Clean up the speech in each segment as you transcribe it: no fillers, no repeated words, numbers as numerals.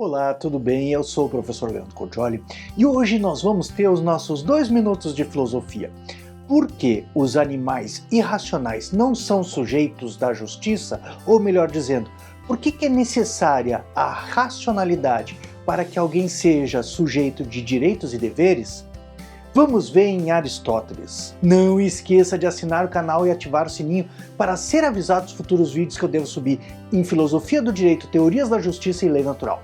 Olá, tudo bem? Eu sou o professor Leandro Cordioli e hoje nós vamos ter os nossos 2 minutos de filosofia. Por que os animais irracionais não são sujeitos da justiça? Ou melhor dizendo, por que é necessária a racionalidade para que alguém seja sujeito de direitos e deveres? Vamos ver em Aristóteles. Não esqueça de assinar o canal e ativar o sininho para ser avisado dos futuros vídeos que eu devo subir em Filosofia do Direito, Teorias da Justiça e Lei Natural.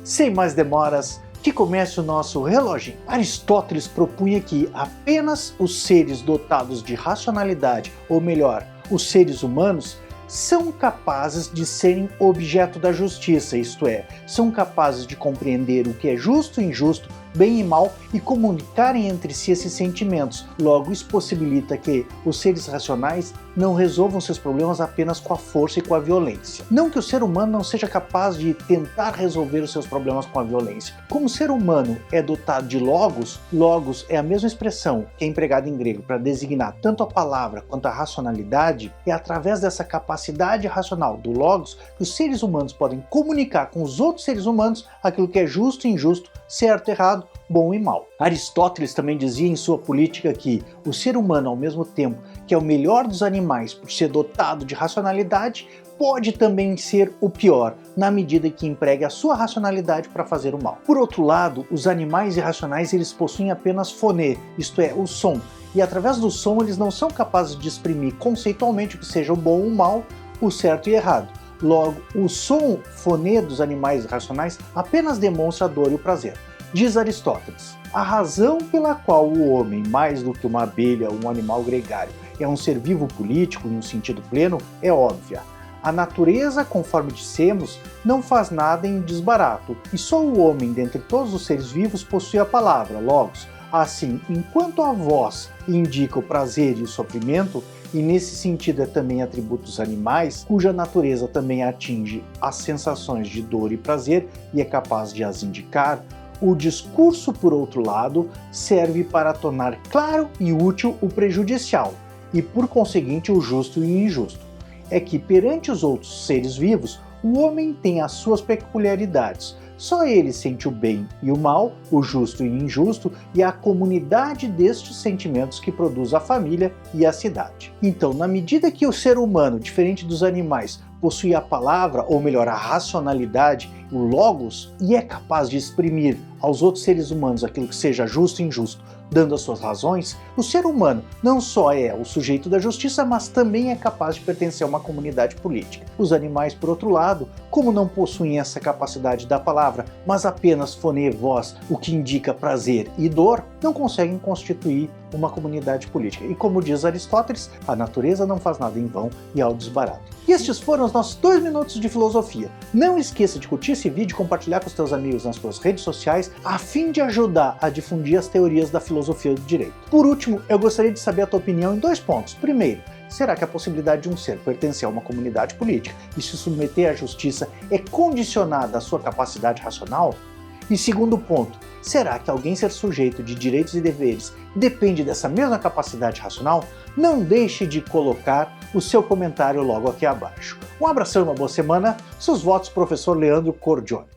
Sem mais demoras, que comece o nosso reloginho. Aristóteles propunha que apenas os seres dotados de racionalidade, ou melhor, os seres humanos, são capazes de serem objeto da justiça, isto é, são capazes de compreender o que é justo e injusto, bem e mal e comunicarem entre si esses sentimentos. Logo, isso possibilita que os seres racionais não resolvam seus problemas apenas com a força e com a violência. Não que o ser humano não seja capaz de tentar resolver os seus problemas com a violência. Como o ser humano é dotado de logos, logos é a mesma expressão que é empregada em grego para designar tanto a palavra quanto a racionalidade, é através dessa capacidade racional do logos que os seres humanos podem comunicar com os outros seres humanos aquilo que é justo e injusto, certo e errado, bom e mal. Aristóteles também dizia em sua Política que o ser humano, ao mesmo tempo que é o melhor dos animais por ser dotado de racionalidade, pode também ser o pior, na medida que empregue a sua racionalidade para fazer o mal. Por outro lado, os animais irracionais eles possuem apenas foné, isto é, o som, e através do som eles não são capazes de exprimir conceitualmente o que seja o bom ou o mal, o certo e errado. Logo, o som foné dos animais irracionais apenas demonstra a dor e o prazer. Diz Aristóteles, a razão pela qual o homem, mais do que uma abelha ou um animal gregário, é um ser vivo político em um sentido pleno, é óbvia. A natureza, conforme dissemos, não faz nada em desbarato, e só o homem, dentre todos os seres vivos, possui a palavra, logos. Assim, enquanto a voz indica o prazer e o sofrimento, e nesse sentido é também atributo dos animais, cuja natureza também atinge as sensações de dor e prazer e é capaz de as indicar, o discurso, por outro lado, serve para tornar claro e útil o prejudicial, e por conseguinte o justo e o injusto. É que perante os outros seres vivos, o homem tem as suas peculiaridades. Só ele sente o bem e o mal, o justo e o injusto, e a comunidade destes sentimentos que produz a família e a cidade. Então, na medida que o ser humano, diferente dos animais, possui a palavra, ou melhor, a racionalidade, o logos, e é capaz de exprimir aos outros seres humanos aquilo que seja justo e injusto, dando as suas razões, o ser humano não só é o sujeito da justiça, mas também é capaz de pertencer a uma comunidade política. Os animais, por outro lado, como não possuem essa capacidade da palavra, mas apenas foné, voz, o que indica prazer e dor, não conseguem constituir uma comunidade política. E como diz Aristóteles, a natureza não faz nada em vão e ao desbarato. E estes foram os nossos 2 minutos de filosofia. Não esqueça de curtir esse vídeo e compartilhar com os teus amigos nas suas redes sociais, a fim de ajudar a difundir as teorias da filosofia do direito. Por último, eu gostaria de saber a tua opinião em 2 pontos. Primeiro, será que a possibilidade de um ser pertencer a uma comunidade política e se submeter à justiça é condicionada à sua capacidade racional? E segundo ponto, será que alguém ser sujeito de direitos e deveres depende dessa mesma capacidade racional? Não deixe de colocar o seu comentário logo aqui abaixo. Um abração e uma boa semana. Seus votos, professor Leandro Cordioli.